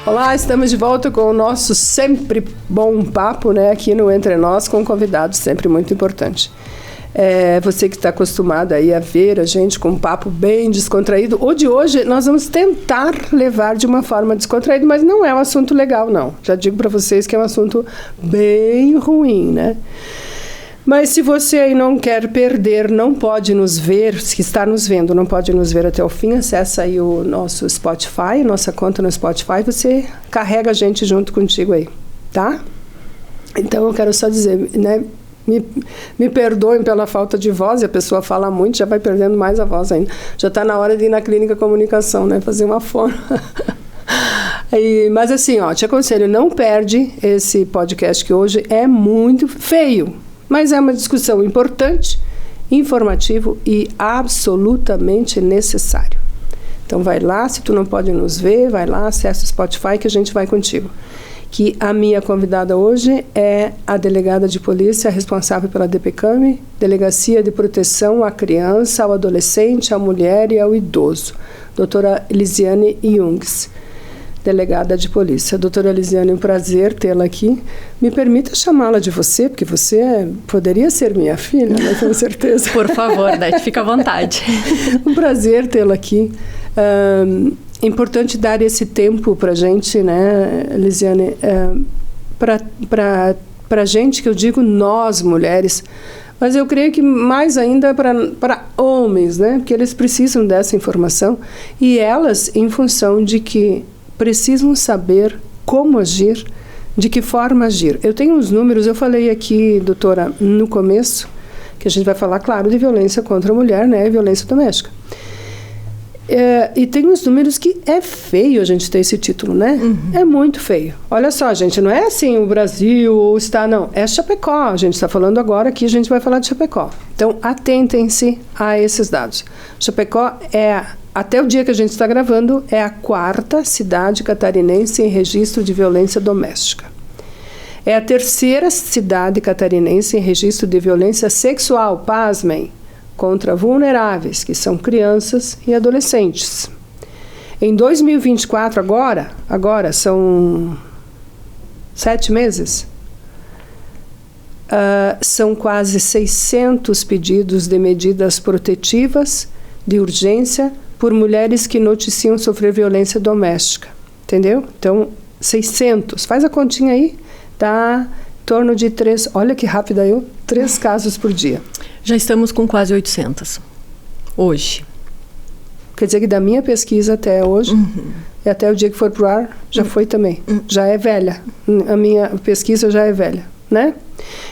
Olá, estamos de volta com o nosso sempre bom papo, né, aqui no Entre Nós, com um convidado sempre muito importante. Você que está acostumado aí a ver a gente com um papo bem descontraído, o de hoje nós vamos tentar levar de uma forma descontraída, mas não é um assunto legal, não. Já digo para vocês que é um assunto bem ruim, né? Mas se você aí não quer perder, não pode nos ver, se está nos vendo, não pode nos ver até o fim, acessa aí o nosso Spotify, nossa conta no Spotify, você carrega a gente junto contigo aí, tá? Então eu quero só dizer, né, me perdoem pela falta de voz, e a pessoa fala muito, já vai perdendo mais a voz ainda. Já está na hora de ir na clínica comunicação, né, fazer uma fono. Mas assim, ó, te aconselho, não perde esse podcast que hoje é muito feio. Mas é uma discussão importante, informativo e absolutamente necessário. Então vai lá, se tu não pode nos ver, vai lá, acessa o Spotify que a gente vai contigo. Que a minha convidada hoje é a delegada de polícia responsável pela DPCAM, Delegacia de Proteção à Criança, ao Adolescente, à Mulher e ao Idoso, doutora Elisiane Jungs, delegada de polícia. Doutora Elisiane, um prazer tê-la aqui. Me permita chamá-la de você, porque você poderia ser minha filha, né? Com certeza. Por favor, Dete, fica à vontade. Um prazer tê-la aqui. É importante dar esse tempo para a gente, né, Elisiane, para a gente, que eu digo nós, mulheres, mas eu creio que mais ainda para homens, né, porque eles precisam dessa informação, e elas, em função de que precisam saber como agir, de que forma agir. Eu tenho uns números, eu falei aqui, doutora, no começo, que a gente vai falar, claro, de violência contra a mulher, né, violência doméstica. E tem uns números que é feio a gente ter esse título, né? Uhum. É muito feio. Olha só, gente, não é assim o Brasil está, não. É Chapecó, a gente está falando agora aqui, a gente vai falar de Chapecó. Então, atentem-se a esses dados. Chapecó até o dia que a gente está gravando, é a 4ª cidade catarinense em registro de violência doméstica. É a 3ª cidade catarinense em registro de violência sexual, pasmem, contra vulneráveis, que são crianças e adolescentes. Em 2024, agora são 7 meses, são quase 600 pedidos de medidas protetivas de urgência por mulheres que noticiam sofrer violência doméstica, entendeu? Então, 600, faz a continha aí, dá em torno de 3, olha que rápida 3 casos por dia. Já estamos com quase 800, hoje. Quer dizer que da minha pesquisa até hoje, e até o dia que for pro ar, já foi também, já é velha, a minha pesquisa já é velha, né?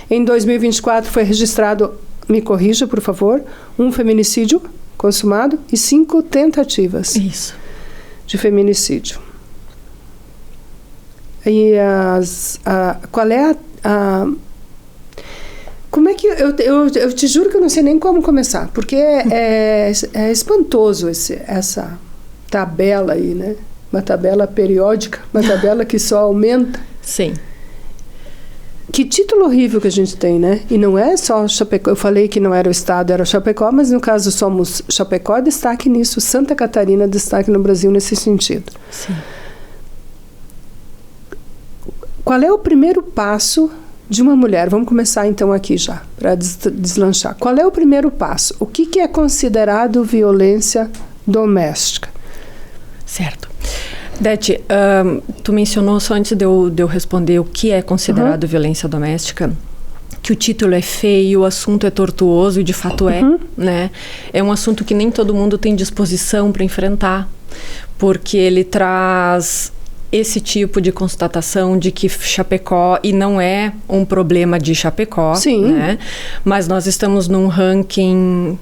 Em 2024 foi registrado, me corrija por favor, um feminicídio consumado e 5 tentativas de feminicídio. E qual é como é que eu te juro que eu não sei nem como começar, porque é espantoso essa tabela aí, né? Uma tabela periódica, uma tabela que só aumenta. Sim. Que título horrível que a gente tem, né? E não é só Chapecó. Eu falei que não era o estado, era Chapecó, mas no caso somos Chapecó, destaque nisso, Santa Catarina, destaque no Brasil nesse sentido. Sim. Qual é o primeiro passo de uma mulher? Vamos começar então aqui já, para deslanchar. Qual é o primeiro passo? O que é considerado violência doméstica? Certo. Dete, tu mencionou só antes de eu responder o que é considerado violência doméstica, que o título é feio, o assunto é tortuoso, e de fato né? É um assunto que nem todo mundo tem disposição para enfrentar, porque ele traz esse tipo de constatação de que Chapecó, e não é um problema de Chapecó, né? Mas nós estamos num ranking,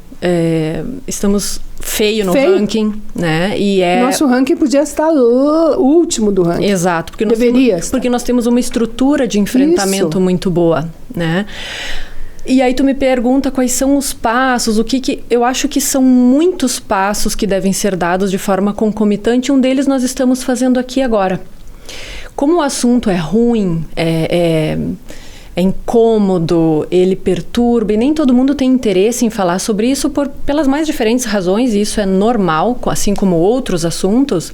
estamos feio no ranking, né? E nosso ranking podia estar o último do ranking. Exato, porque nós temos uma estrutura de enfrentamento muito boa, né? E aí tu me pergunta quais são os passos, eu acho que são muitos passos que devem ser dados de forma concomitante, um deles nós estamos fazendo aqui agora. Como o assunto é ruim, é incômodo, ele perturba, e nem todo mundo tem interesse em falar sobre isso pelas mais diferentes razões, e isso é normal, assim como outros assuntos.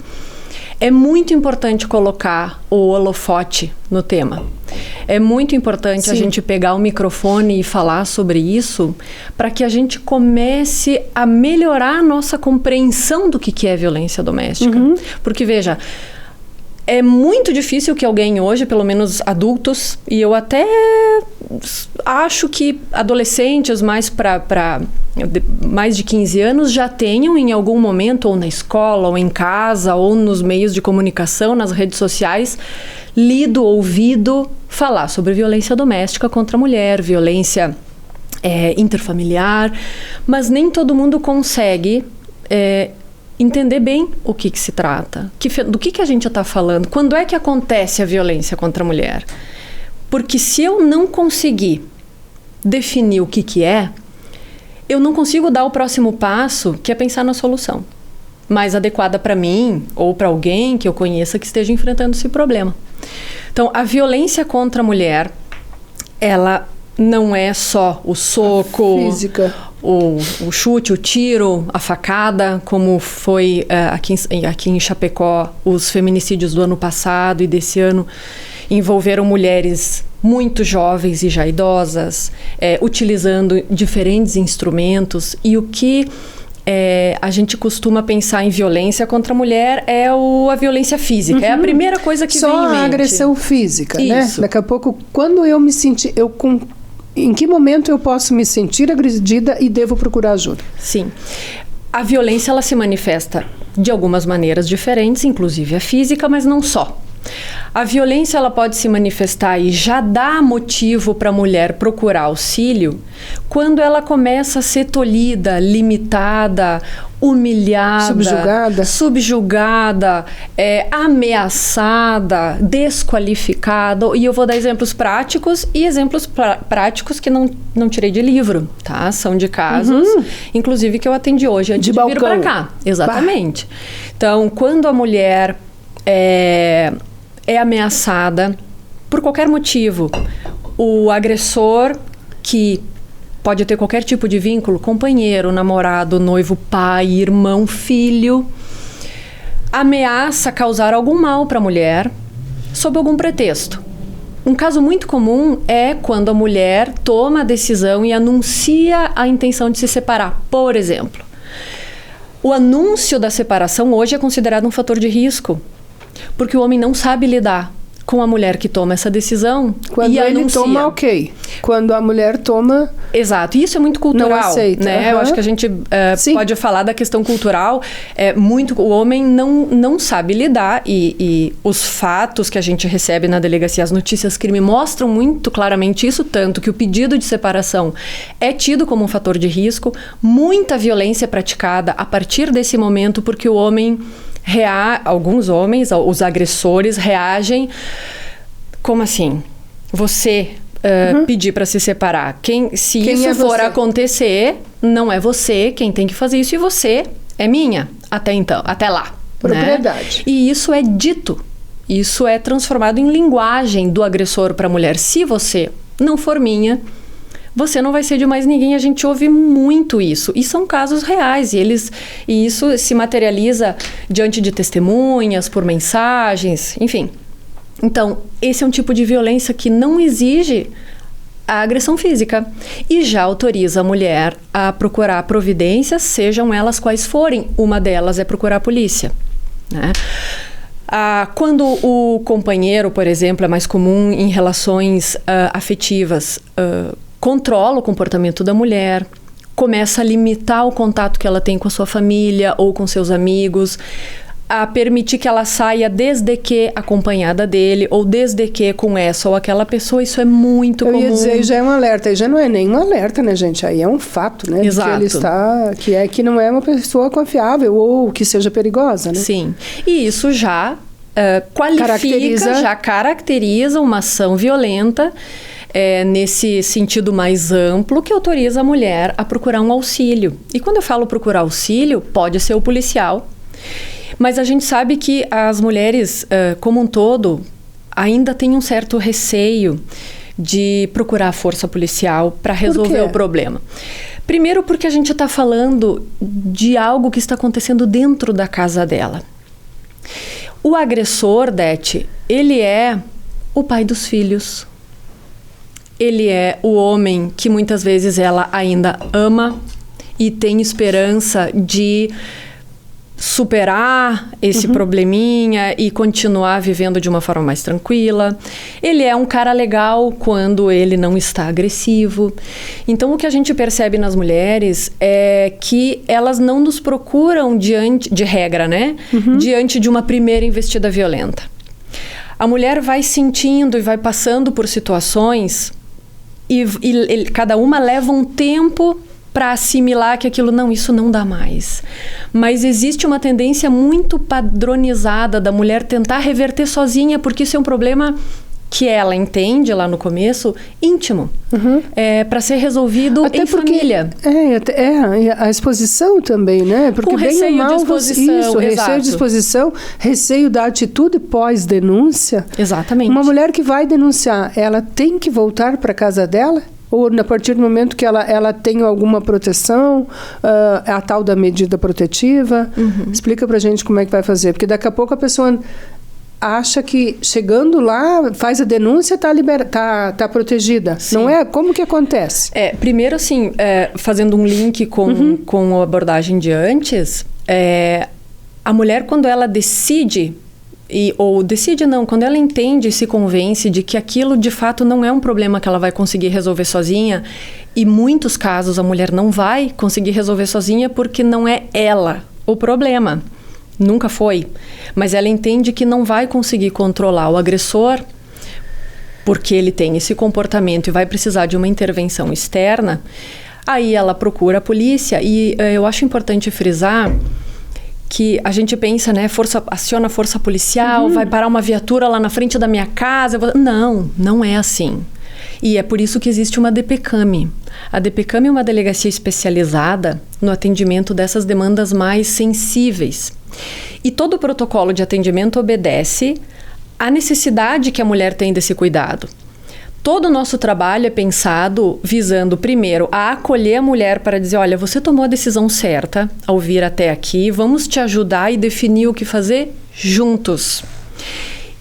é muito importante colocar o holofote no tema. É muito importante a gente pegar o microfone e falar sobre isso para que a gente comece a melhorar a nossa compreensão do que é violência doméstica. Porque, veja, é muito difícil que alguém hoje, pelo menos adultos, e eu até acho que adolescentes mais mais de 15 anos já tenham em algum momento, ou na escola, ou em casa, ou nos meios de comunicação, nas redes sociais, lido, ouvido falar sobre violência doméstica contra a mulher, violência interfamiliar, mas nem todo mundo consegue entender bem o que se trata, do que a gente está falando, quando é que acontece a violência contra a mulher. Porque se eu não conseguir definir o que é, eu não consigo dar o próximo passo, que é pensar na solução mais adequada para mim ou para alguém que eu conheça que esteja enfrentando esse problema. Então, a violência contra a mulher, ela não é só o soco, física, o chute, o tiro, a facada, como foi aqui em Chapecó, os feminicídios do ano passado e desse ano envolveram mulheres muito jovens e já idosas, utilizando diferentes instrumentos. E o que a gente costuma pensar em violência contra a mulher é a violência física. É a primeira coisa que vem em mente. Só a agressão física, isso, né? Daqui a pouco, quando eu me sentir... Em que momento eu posso me sentir agredida e devo procurar ajuda? Sim. A violência, ela se manifesta de algumas maneiras diferentes, inclusive a física, mas não só. A violência, ela pode se manifestar e já dá motivo para a mulher procurar auxílio quando ela começa a ser tolhida, limitada, humilhada, subjugada, ameaçada, desqualificada. E eu vou dar exemplos práticos e exemplos práticos que não tirei de livro, tá? São de casos, inclusive, que eu atendi hoje antes de vir para cá. Exatamente. Então, quando a mulher é ameaçada por qualquer motivo, o agressor, que pode ter qualquer tipo de vínculo, companheiro, namorado, noivo, pai, irmão, filho, ameaça causar algum mal para a mulher sob algum pretexto. Um caso muito comum é quando a mulher toma a decisão e anuncia a intenção de se separar. Por exemplo, o anúncio da separação hoje é considerado um fator de risco, porque o homem não sabe lidar com a mulher que toma essa decisão quando ele toma, ok. Quando a mulher toma... Exato. E isso é muito cultural. Não aceita. Né? Eu acho que a gente pode falar da questão cultural. O homem não sabe lidar e os fatos que a gente recebe na delegacia, as notícias crime, mostram muito claramente isso, tanto que o pedido de separação é tido como um fator de risco. Muita violência é praticada a partir desse momento, porque o homem... Alguns homens, os agressores, reagem como assim? Você pedir para se separar. Se isso for acontecer, não é você quem tem que fazer isso, e você é minha até lá. Propriedade. Né? E isso é dito. Isso é transformado em linguagem do agressor para a mulher. Se você não for minha, você não vai ser de mais ninguém. A gente ouve muito isso. E são casos reais. E isso se materializa diante de testemunhas, por mensagens, enfim. Então, esse é um tipo de violência que não exige a agressão física e já autoriza a mulher a procurar providências, sejam elas quais forem. Uma delas é procurar a polícia, né? Quando o companheiro, por exemplo, é mais comum em relações afetivas, controla o comportamento da mulher, começa a limitar o contato que ela tem com a sua família ou com seus amigos, a permitir que ela saia desde que acompanhada dele ou desde que com essa ou aquela pessoa. Isso é muito comum. Eu ia dizer, já é um alerta. E já não é nem um alerta, né, gente? Aí é um fato, né? Exato. Que ele que não é uma pessoa confiável ou que seja perigosa, né? Sim. E isso já caracteriza uma ação violenta, nesse sentido mais amplo, que autoriza a mulher a procurar um auxílio. E quando eu falo procurar auxílio, pode ser o policial, mas a gente sabe que as mulheres, como um todo, ainda têm um certo receio de procurar a força policial para resolver o problema. Primeiro, porque a gente está falando de algo que está acontecendo dentro da casa dela. O agressor, Dete, ele é o pai dos filhos. Ele é o homem que muitas vezes ela ainda ama e tem esperança de superar esse probleminha e continuar vivendo de uma forma mais tranquila. Ele é um cara legal quando ele não está agressivo. Então, o que a gente percebe nas mulheres é que elas não nos procuram diante de regra, né? Diante de uma primeira investida violenta. A mulher vai sentindo e vai passando por situações e cada uma leva um tempo para assimilar que isso não dá mais. Mas existe uma tendência muito padronizada da mulher tentar reverter sozinha, porque isso é um problema que ela entende lá no começo, íntimo, para ser resolvido até em família. A exposição também, né? Porque com receio bem ou mal, de exposição, receio de exposição, receio da atitude pós-denúncia. Exatamente. Uma mulher que vai denunciar, ela tem que voltar para casa dela? Ou a partir do momento que ela tem alguma proteção, a tal da medida protetiva? Explica pra gente como é que vai fazer. Porque daqui a pouco a pessoa acha que chegando lá, faz a denúncia, tá protegida. Sim. Não é? Como que acontece? Primeiro, assim, fazendo um link com a abordagem de antes, a mulher, quando ela decide... quando ela entende e se convence de que aquilo de fato não é um problema que ela vai conseguir resolver sozinha, e muitos casos a mulher não vai conseguir resolver sozinha porque não é ela o problema, nunca foi, mas ela entende que não vai conseguir controlar o agressor porque ele tem esse comportamento e vai precisar de uma intervenção externa, aí ela procura a polícia. E eu acho importante frisar que a gente pensa, né, aciona a força policial, vai parar uma viatura lá na frente da minha casa. Não é assim. E é por isso que existe uma DPCAM. A DPCAM é uma delegacia especializada no atendimento dessas demandas mais sensíveis. E todo o protocolo de atendimento obedece à necessidade que a mulher tem desse cuidado. Todo o nosso trabalho é pensado visando, primeiro, a acolher a mulher para dizer, olha, você tomou a decisão certa ao vir até aqui, vamos te ajudar e definir o que fazer juntos.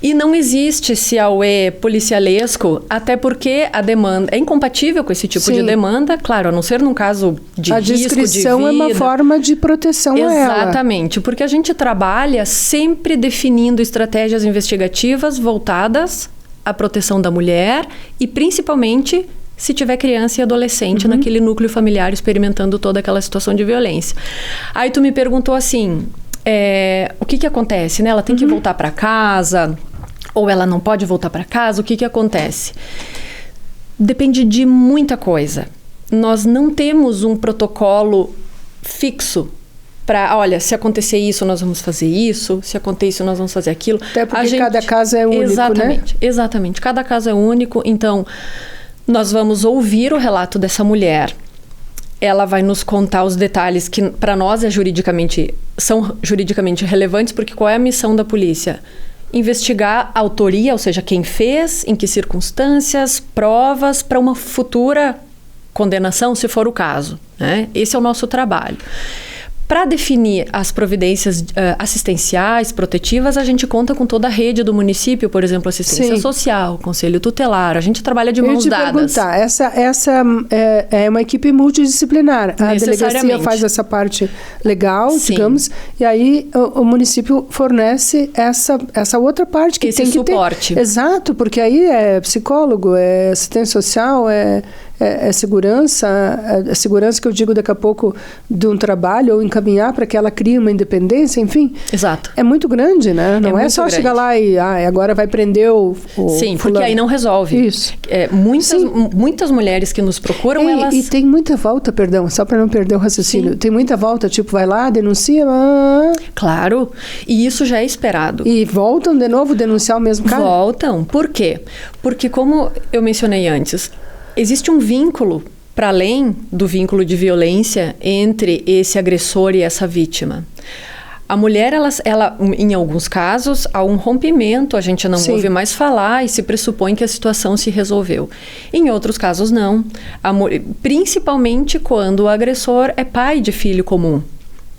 E não existe esse auê policialesco, até porque a demanda é incompatível com esse tipo de demanda, claro, a não ser num caso de risco de vida. A discrição é uma forma de proteção a ela. Exatamente, porque a gente trabalha sempre definindo estratégias investigativas voltadas a proteção da mulher e principalmente se tiver criança e adolescente naquele núcleo familiar experimentando toda aquela situação de violência. Aí tu me perguntou assim, o que acontece, né? Ela tem que voltar para casa ou ela não pode voltar para casa? O que acontece? Depende de muita coisa. Nós não temos um protocolo fixo para, olha, se acontecer isso, nós vamos fazer isso, se acontecer isso, nós vamos fazer aquilo. Até porque cada caso é único, exatamente, né? Exatamente, cada caso é único. Então, nós vamos ouvir o relato dessa mulher. Ela vai nos contar os detalhes que, para nós, são juridicamente relevantes, porque qual é a missão da polícia? Investigar a autoria, ou seja, quem fez, em que circunstâncias, provas, para uma futura condenação, se for o caso, né? Esse é o nosso trabalho. Para definir as providências assistenciais, protetivas, a gente conta com toda a rede do município, por exemplo, assistência social, conselho tutelar, a gente trabalha de mãos dadas. Essa é uma equipe multidisciplinar. A delegacia faz essa parte legal, digamos, e aí o município fornece essa outra parte que tem que suporte. Ter. Exato, porque aí é psicólogo, é assistência social, é segurança, a segurança que eu digo daqui a pouco de um trabalho, ou encaminhar para que ela crie uma independência, enfim. Exato. É muito grande, né? Não é só chegar lá e agora vai prender o Sim, fulano. Porque aí não resolve. Isso. Muitas mulheres que nos procuram, elas... E tem muita volta, só para não perder o raciocínio. Sim. Tem muita volta, tipo, vai lá, denuncia... Claro, e isso já é esperado. E voltam de novo denunciar o mesmo cara? Voltam. Por quê? Porque, como eu mencionei antes, existe um vínculo, para além do vínculo de violência, entre esse agressor e essa vítima. A mulher, ela, em alguns casos, há um rompimento, a gente não ouve mais falar e se pressupõe que a situação se resolveu. Em outros casos, não. Principalmente quando o agressor é pai de filho comum.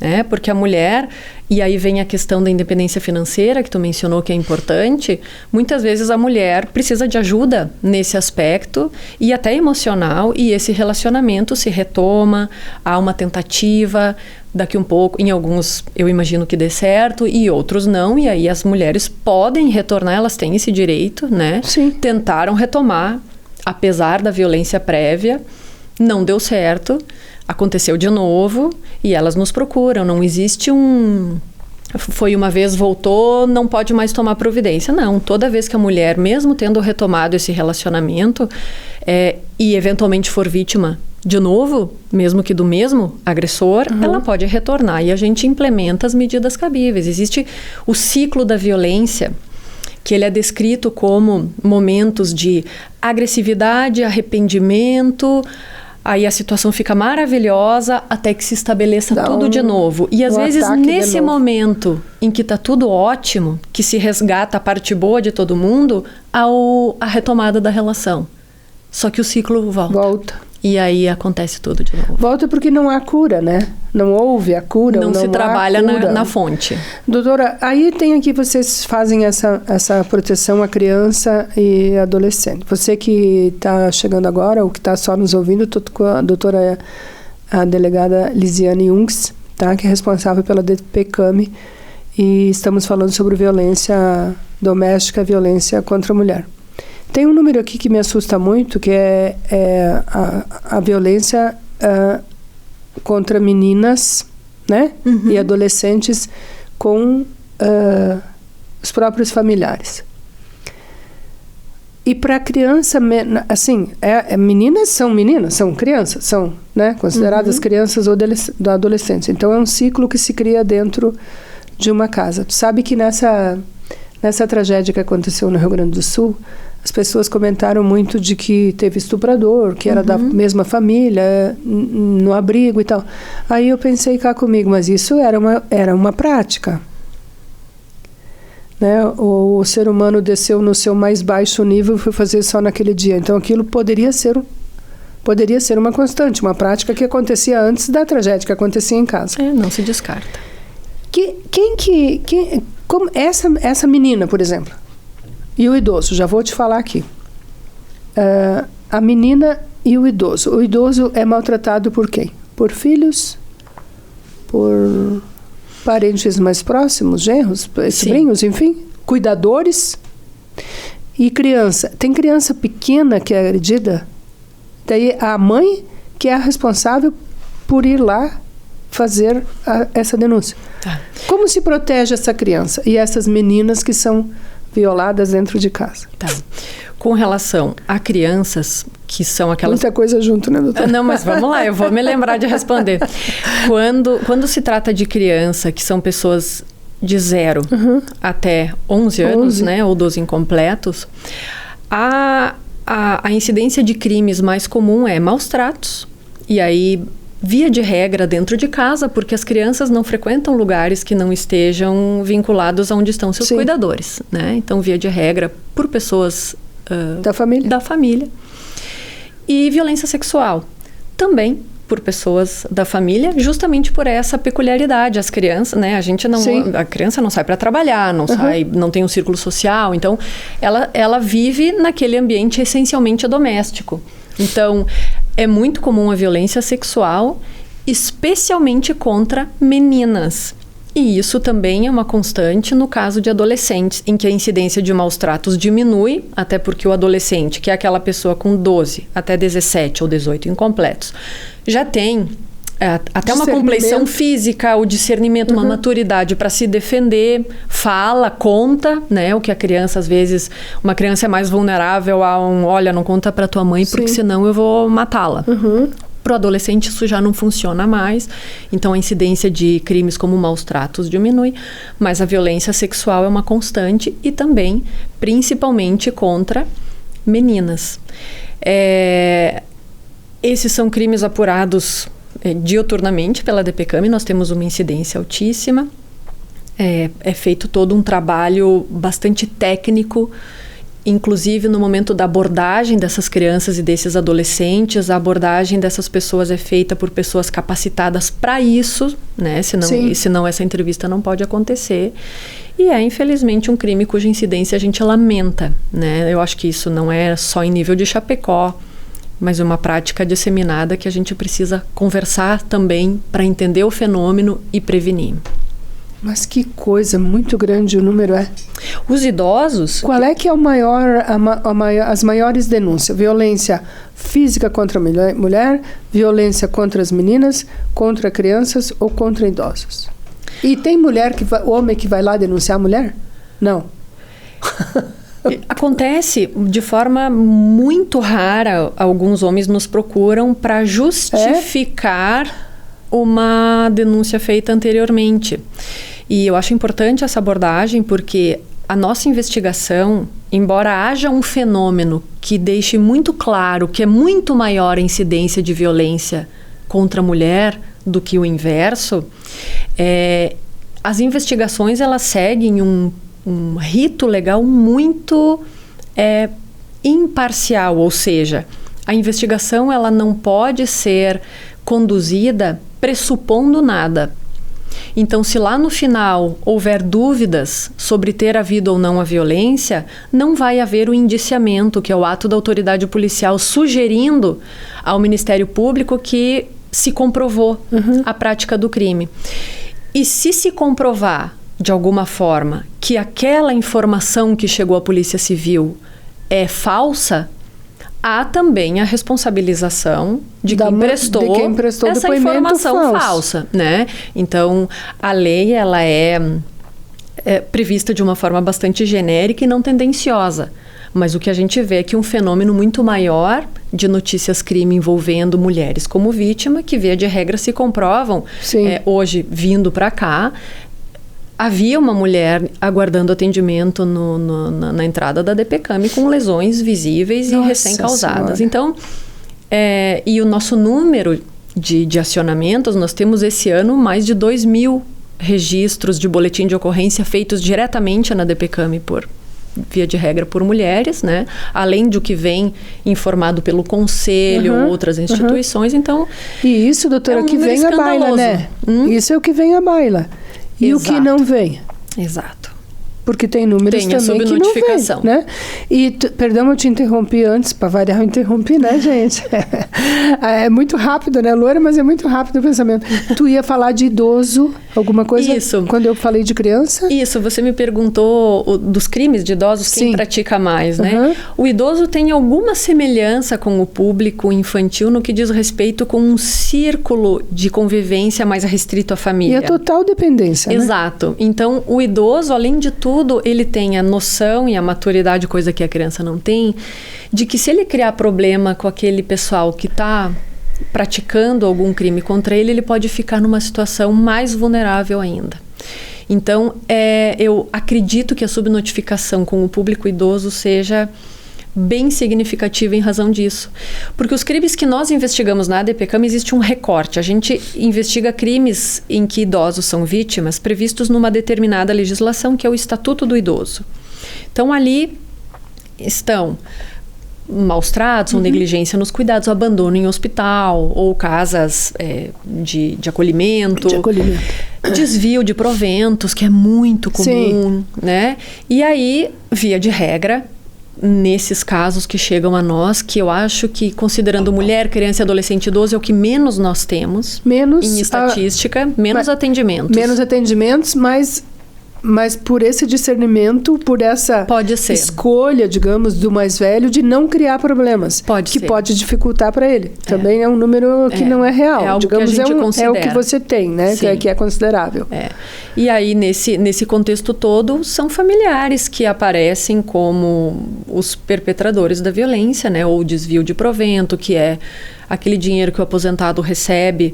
né? Porque a mulher, e aí vem a questão da independência financeira, que tu mencionou que é importante, muitas vezes a mulher precisa de ajuda nesse aspecto e até emocional, e esse relacionamento se retoma, há uma tentativa, daqui um pouco, em alguns eu imagino que dê certo, e outros não, e aí as mulheres podem retornar, elas têm esse direito, né? Sim. Tentaram retomar, apesar da violência prévia, não deu certo, aconteceu de novo e elas nos procuram. Não existe foi uma vez, voltou, não pode mais tomar providência. Não, toda vez que a mulher, mesmo tendo retomado esse relacionamento e eventualmente for vítima de novo, mesmo que do mesmo agressor, ela pode retornar e a gente implementa as medidas cabíveis. Existe o ciclo da violência, que ele é descrito como momentos de agressividade, arrependimento. Aí a situação fica maravilhosa até que se estabeleça tudo de novo. E às vezes nesse momento em que está tudo ótimo, que se resgata a parte boa de todo mundo, a retomada da relação. Só que o ciclo volta. E aí acontece tudo de novo. Volta porque não há cura, né? Não houve a cura. Não se trabalha na fonte. Doutora, aí tem aqui, vocês fazem essa proteção à criança e adolescente. Você que está chegando agora, ou que está só nos ouvindo, estou com a doutora, a delegada Lisiane Jungs, tá? Que é responsável pela DPCAM, e estamos falando sobre violência doméstica, violência contra a mulher. Tem um número aqui que me assusta muito, que é a violência contra meninas, né? E adolescentes com os próprios familiares. E para criança, assim, meninas, são crianças, são, né, consideradas crianças ou adolescentes. Então é um ciclo que se cria dentro de uma casa. Tu sabe que nessa tragédia que aconteceu no Rio Grande do Sul, as pessoas comentaram muito de que teve estuprador, que era da mesma família, no abrigo e tal. Aí eu pensei cá comigo, mas isso era uma prática. Né? O ser humano desceu no seu mais baixo nível e foi fazer só naquele dia. Então aquilo poderia ser uma constante, uma prática que acontecia antes da tragédia, que acontecia em casa. Não se descarta. Como essa menina, por exemplo, e o idoso, já vou te falar aqui. A menina e o idoso. O idoso é maltratado por quem? Por filhos? Por parentes mais próximos, genros, sobrinhos, enfim, cuidadores. E criança. Tem criança pequena que é agredida? Daí a mãe que é a responsável por ir lá fazer essa denúncia. Tá. Como se protege essa criança e essas meninas que são violadas dentro de casa? Tá. Com relação a crianças que são aquelas... Muita coisa junto, né, doutora? Não, mas vamos lá, eu vou me lembrar de responder. Quando se trata de criança, que são pessoas de 0 até 11 anos, né, ou 12 incompletos, a incidência de crimes mais comum é maus tratos, e aí, via de regra, dentro de casa, porque as crianças não frequentam lugares que não estejam vinculados a onde estão seus cuidadores, né? Então, via de regra, por pessoas da família. E violência sexual, também por pessoas da família, justamente por essa peculiaridade. As crianças, né? A criança não sai para trabalhar, não tem um círculo social, então ela vive naquele ambiente essencialmente doméstico. Então, é muito comum a violência sexual, especialmente contra meninas. E isso também é uma constante no caso de adolescentes, em que a incidência de maus tratos diminui, até porque o adolescente, que é aquela pessoa com 12 até 17 ou 18 incompletos, já tem até uma compleição física, o discernimento, uma maturidade para se defender, fala, conta, né? O que a criança, às vezes, uma criança é mais vulnerável a olha, não conta para tua mãe, porque senão eu vou matá-la. Para o adolescente isso já não funciona mais, então a incidência de crimes como maus tratos diminui, mas a violência sexual é uma constante e também, principalmente, contra meninas. Esses são crimes apurados diuturnamente pela DPCAM, nós temos uma incidência altíssima, é feito todo um trabalho bastante técnico inclusive no momento da abordagem dessas crianças e desses adolescentes, a abordagem dessas pessoas é feita por pessoas capacitadas para isso, né? Senão essa entrevista não pode acontecer. E é, infelizmente, um crime cuja incidência a gente lamenta, né? Eu acho que isso não é só em nível de Chapecó, mas uma prática disseminada que a gente precisa conversar também para entender o fenômeno e prevenir. Mas que coisa muito grande o número é. Os idosos... Qual é que é as maiores denúncias? Violência física contra a mulher, violência contra as meninas, contra crianças ou contra idosos? E tem homem que vai lá denunciar a mulher? Não. Acontece de forma muito rara. Alguns homens nos procuram para justificar uma denúncia feita anteriormente. E eu acho importante essa abordagem porque a nossa investigação, embora haja um fenômeno que deixe muito claro que é muito maior a incidência de violência contra a mulher do que o inverso, as investigações elas seguem um rito legal muito imparcial, ou seja, a investigação ela não pode ser conduzida pressupondo nada. Então, se lá no final houver dúvidas sobre ter havido ou não a violência, não vai haver o indiciamento, que é o ato da autoridade policial sugerindo ao Ministério Público que se comprovou a prática do crime. E se comprovar, de alguma forma, que aquela informação que chegou à Polícia Civil é falsa, há também a responsabilização de quem prestou essa informação falsa, né? Então, a lei ela é prevista de uma forma bastante genérica e não tendenciosa. Mas o que a gente vê é que um fenômeno muito maior de notícias crime envolvendo mulheres como vítima, que via de regra se comprovam. Hoje, vindo para cá, havia uma mulher aguardando atendimento na entrada da DPCAM com lesões visíveis e recém-causadas. Então, e o nosso número de acionamentos, nós temos esse ano mais de 2.000 registros de boletim de ocorrência feitos diretamente na DPCAM via de regra por mulheres, né? Além do que vem informado pelo conselho, outras instituições. Então, e isso, doutora, que vem à baila, né? Isso é o que vem à baila. E exato. O que não vem? Exato. Porque tem números também que não vem, né? E, perdão, eu te interrompi antes, para variar eu interrompi, né, gente? É muito rápido, né, Loura? Mas é muito rápido o pensamento. Tu ia falar de idoso, alguma coisa? Isso. Quando eu falei de criança? Isso, você me perguntou dos crimes de idosos, quem pratica mais, né? O idoso tem alguma semelhança com o público infantil no que diz respeito com um círculo de convivência mais restrito à família. E a total dependência, né? Exato. Então, o idoso, além de tudo, ele tem a noção e a maturidade, coisa que a criança não tem, de que se ele criar problema com aquele pessoal que está praticando algum crime contra ele, ele pode ficar numa situação mais vulnerável ainda. Então, eu acredito que a subnotificação com o público idoso seja bem significativa em razão disso. Porque os crimes que nós investigamos na DPCAM, existe um recorte. A gente investiga crimes em que idosos são vítimas previstos numa determinada legislação, que é o Estatuto do Idoso. Então, ali estão maus tratos ou negligência nos cuidados, abandono em hospital ou casas de acolhimento. Desvio de proventos, que é muito comum, né? E aí, via de regra, nesses casos que chegam a nós, que eu acho que, considerando mulher, criança, adolescente, idoso, é o que menos nós temos em estatística, menos atendimentos. Menos atendimentos, mas por esse discernimento, por essa escolha, digamos, do mais velho de não criar problemas. Que pode dificultar para ele. Também é um número que não é real. É algo digamos, que a gente considera. É o que você tem, né? Que é considerável. E aí, nesse contexto todo, são familiares que aparecem como os perpetradores da violência, né? Ou desvio de provento, que é aquele dinheiro que o aposentado recebe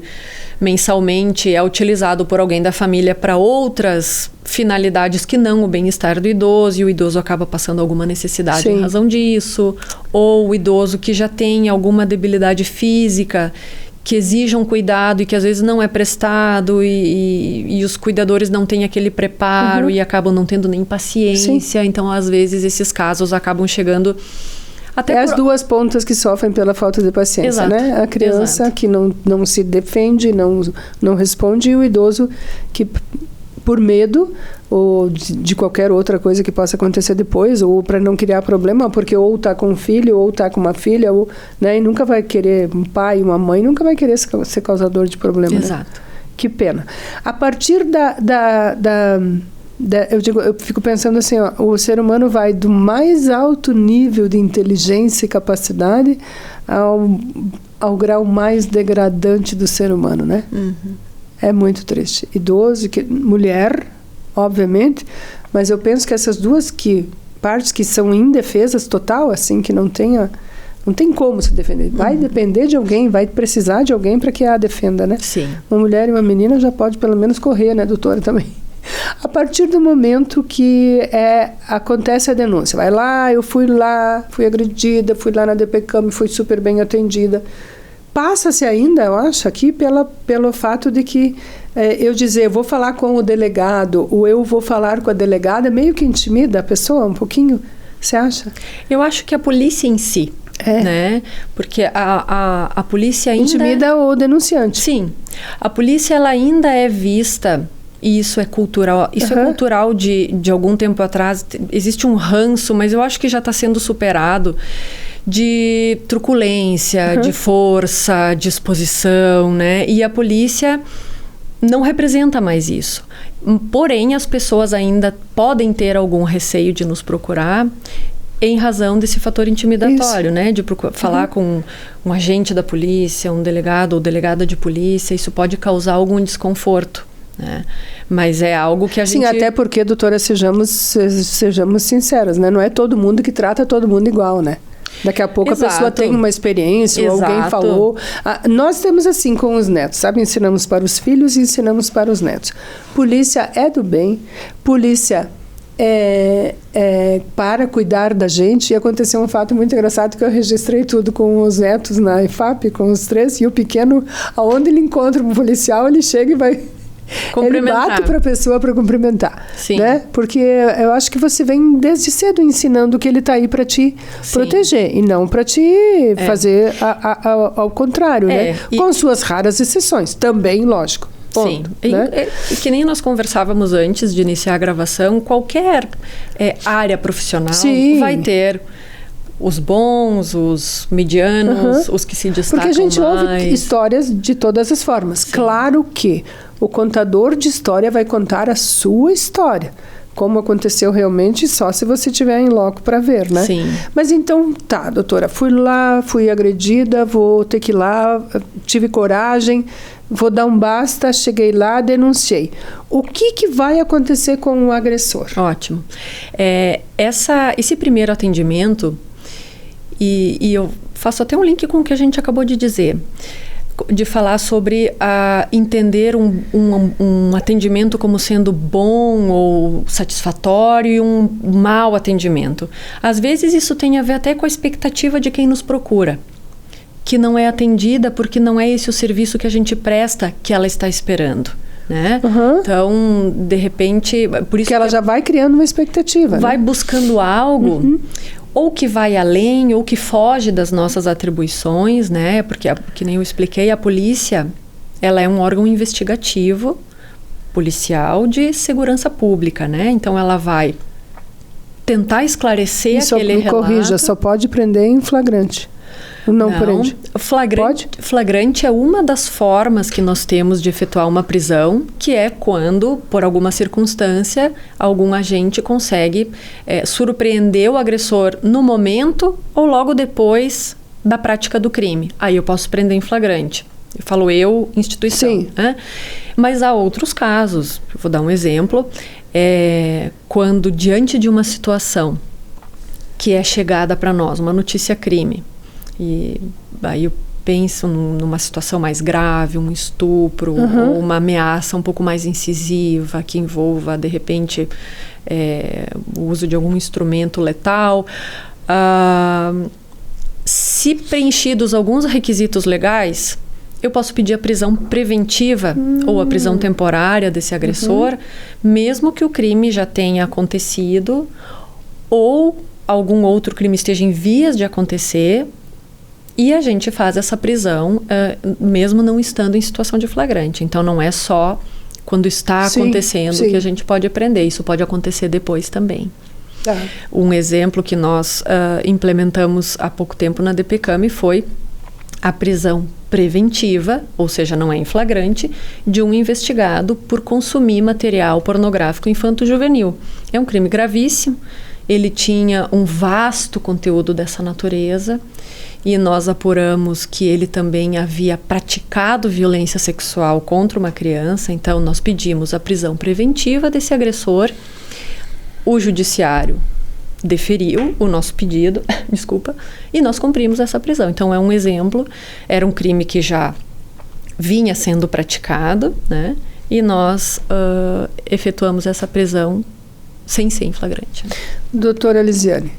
mensalmente, é utilizado por alguém da família para outras finalidades que não o bem-estar do idoso, e o idoso acaba passando alguma necessidade em razão disso, ou o idoso que já tem alguma debilidade física, que exijam cuidado e que às vezes não é prestado e os cuidadores não têm aquele preparo e acabam não tendo nem paciência. Sim. Então, às vezes, esses casos acabam chegando... Até as duas pontas que sofrem pela falta de paciência, exato, né? A criança que não se defende, não responde, e o idoso que, por medo ou de qualquer outra coisa que possa acontecer depois, ou para não criar problema, porque ou está com um filho, ou está com uma filha, ou, né? E nunca vai querer, um pai, uma mãe, nunca vai querer ser causador de problema. Exato. Né? Que pena. A partir eu fico pensando assim, ó, o ser humano vai do mais alto nível de inteligência e capacidade ao grau mais degradante do ser humano, né? É muito triste. Idoso, mulher, obviamente, mas eu penso que essas duas partes que são indefesas total, assim, que não tem como se defender. Vai depender de alguém, vai precisar de alguém para que a defenda, né? Sim. Uma mulher e uma menina já pode pelo menos correr, né, doutora, também. A partir do momento que acontece a denúncia, vai lá, eu fui agredida, fui lá na DPCAM, fui super bem atendida. Passa-se ainda, eu acho, aqui pelo fato de que eu dizer, vou falar com o delegado, ou eu vou falar com a delegada, meio que intimida a pessoa um pouquinho, você acha? Eu acho que a polícia em si, né? Porque a polícia ainda... Intimida o denunciante. Sim. A polícia, ela ainda é vista... E isso é cultural. Isso é cultural de algum tempo atrás. Existe um ranço, mas eu acho que já está sendo superado, de truculência, de força, de exposição, né? E a polícia não representa mais isso. Porém, as pessoas ainda podem ter algum receio de nos procurar em razão desse fator intimidatório, isso. Né? De falar com um agente da polícia, um delegado ou delegada de polícia. Isso pode causar algum desconforto. Né? Mas é algo que a gente... Sim, até porque, doutora, sejamos sinceros, né? Não é todo mundo que trata todo mundo igual, né? Daqui a pouco exato. A pessoa tem uma experiência, exato. Ou alguém falou. Nós temos assim com os netos, sabe? Ensinamos para os filhos e ensinamos para os netos. Polícia é do bem, polícia para cuidar da gente. E aconteceu um fato muito engraçado que eu registrei tudo com os netos na IFAP, com os 3, e o pequeno, aonde ele encontra um policial, ele chega e vai... Ele bate para a pessoa para cumprimentar. Sim. Né? Porque eu acho que você vem desde cedo ensinando que ele está aí para te proteger e não para te fazer ao contrário, né? Com suas raras exceções, também, lógico. Ponto, sim, né? Que nem nós conversávamos antes de iniciar a gravação, qualquer área profissional vai ter... Os bons, os medianos, os que se destacam mais. Porque a gente ouve histórias de todas as formas. Sim. Claro que o contador de história vai contar a sua história. Como aconteceu realmente, só se você estiver em loco para ver, né? Sim. Mas então, tá, doutora, fui lá, fui agredida, vou ter que ir lá, tive coragem, vou dar um basta, cheguei lá, denunciei. O que vai acontecer com o agressor? Ótimo. Esse primeiro atendimento... E eu faço até um link com o que a gente acabou de dizer, de falar sobre entender um atendimento como sendo bom ou satisfatório e um mau atendimento. Às vezes isso tem a ver até com a expectativa de quem nos procura, que não é atendida porque não é esse o serviço que a gente presta que ela está esperando. Né? Então, de repente... Por isso que ela já vai criando uma expectativa. Vai, né? Buscando algo... Ou que vai além, ou que foge das nossas atribuições, né? Porque, que nem eu expliquei, a polícia, ela é um órgão investigativo, policial de segurança pública, né? Então, ela vai tentar esclarecer aquele relato. Corrija, só pode prender em flagrante. Não prende. Flagrante é uma das formas que nós temos de efetuar uma prisão, que é quando, por alguma circunstância, algum agente consegue surpreender o agressor no momento ou logo depois da prática do crime. Aí eu posso prender em flagrante. Eu falo instituição. Sim. Né? Mas há outros casos. Eu vou dar um exemplo. Quando, diante de uma situação que é chegada para nós, uma notícia crime, e aí eu penso numa situação mais grave, um estupro, ou uma ameaça um pouco mais incisiva, que envolva, de repente, o uso de algum instrumento letal. Se preenchidos alguns requisitos legais, eu posso pedir a prisão preventiva ou a prisão temporária desse agressor, mesmo que o crime já tenha acontecido ou algum outro crime esteja em vias de acontecer, e a gente faz essa prisão mesmo não estando em situação de flagrante. Então, não é só quando está acontecendo que a gente pode prender. Isso pode acontecer depois também. Um exemplo que nós implementamos há pouco tempo na DPCAM foi a prisão preventiva, ou seja, não é em flagrante, de um investigado por consumir material pornográfico infanto-juvenil. É um crime gravíssimo, ele tinha um vasto conteúdo dessa natureza e nós apuramos que ele também havia praticado violência sexual contra uma criança, então nós pedimos a prisão preventiva desse agressor. O judiciário deferiu o nosso pedido, desculpa, e nós cumprimos essa prisão. Então, é um exemplo, era um crime que já vinha sendo praticado, né? E nós efetuamos essa prisão sem ser em flagrante. Doutora Elisiane,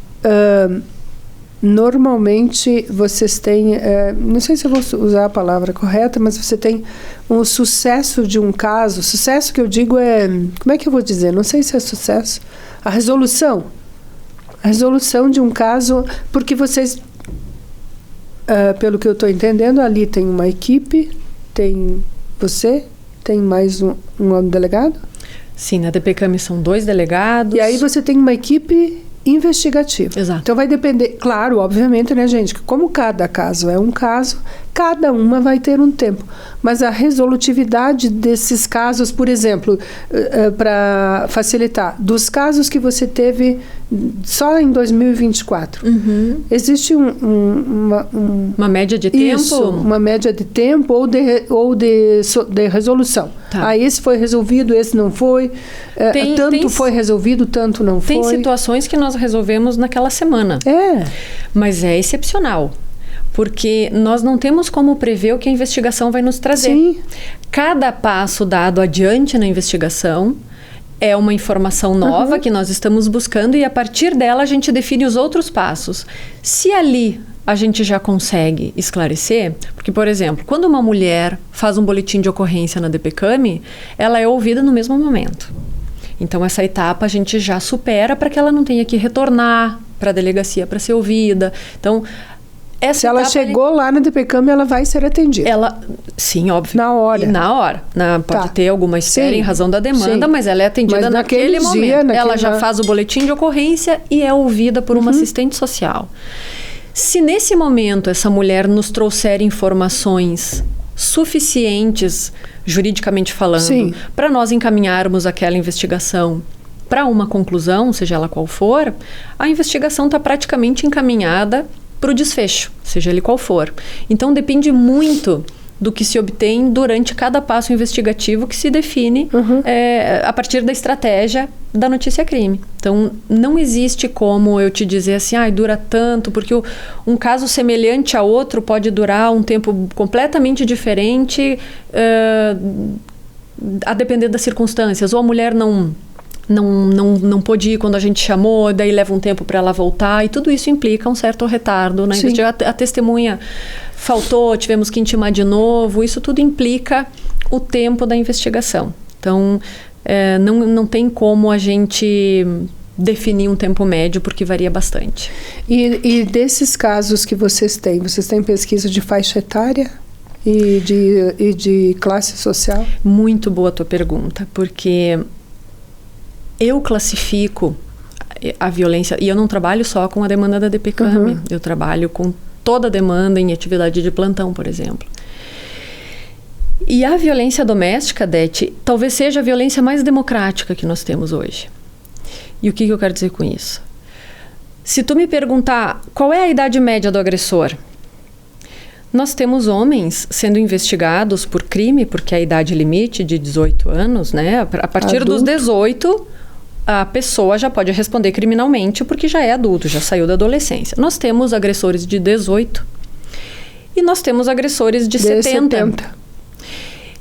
normalmente vocês têm, não sei se eu vou usar a palavra correta, mas você tem um sucesso de um caso, sucesso que eu digo como é que eu vou dizer? Não sei se é sucesso. A resolução de um caso, porque vocês, pelo que eu estou entendendo, ali tem uma equipe, tem você, tem mais um delegado? Sim, na DPCAM são 2 delegados. E aí você tem uma equipe investigativa. Exato. Então vai depender, claro, obviamente, né, gente, que como cada caso é um caso, cada uma vai ter um tempo. Mas a resolutividade desses casos, por exemplo, para facilitar, dos casos que você teve só em 2024, existe uma média de tempo? Isso, uma média de tempo ou de resolução. Tá. Esse foi resolvido, esse não foi. Foi resolvido, tanto não foi. Tem situações que nós resolvemos naquela semana. Mas é excepcional. Porque nós não temos como prever o que a investigação vai nos trazer. Sim. Cada passo dado adiante na investigação é uma informação nova que nós estamos buscando e a partir dela a gente define os outros passos. Se ali a gente já consegue esclarecer, porque, por exemplo, quando uma mulher faz um boletim de ocorrência na DPCAM, ela é ouvida no mesmo momento. Então, essa etapa a gente já supera para que ela não tenha que retornar para a delegacia para ser ouvida. Então, se ela chegou lá na DPCAM, ela vai ser atendida. Sim, óbvio. Na hora. E na hora. Pode ter alguma espera em razão da demanda, mas ela é atendida naquele momento. Ela já faz o boletim de ocorrência e é ouvida por uma assistente social. Se nesse momento essa mulher nos trouxer informações suficientes, juridicamente falando, para nós encaminharmos aquela investigação para uma conclusão, seja ela qual for, a investigação está praticamente encaminhada para o desfecho, seja ele qual for. Então, depende muito do que se obtém durante cada passo investigativo que se define a partir da estratégia da notícia crime. Então, não existe como eu te dizer assim, dura tanto, porque um caso semelhante a outro pode durar um tempo completamente diferente, a depender das circunstâncias. Ou a mulher não pôde ir quando a gente chamou, daí leva um tempo para ela voltar, e tudo isso implica um certo retardo na investigação. A testemunha faltou, tivemos que intimar de novo, isso tudo implica o tempo da investigação. Então, não tem como a gente definir um tempo médio, porque varia bastante. E desses casos que vocês têm pesquisa de faixa etária e de classe social? Muito boa a tua pergunta, porque eu classifico a violência, e eu não trabalho só com a demanda da DPCAM, eu trabalho com toda a demanda em atividade de plantão, por exemplo. E a violência doméstica, Dete, talvez seja a violência mais democrática que nós temos hoje. E o que eu quero dizer com isso? Se tu me perguntar qual é a idade média do agressor, nós temos homens sendo investigados por crime, porque a idade limite de 18 anos, né? A partir dos 18, a pessoa já pode responder criminalmente porque já é adulto, já saiu da adolescência. Nós temos agressores de 18 e nós temos agressores de 70.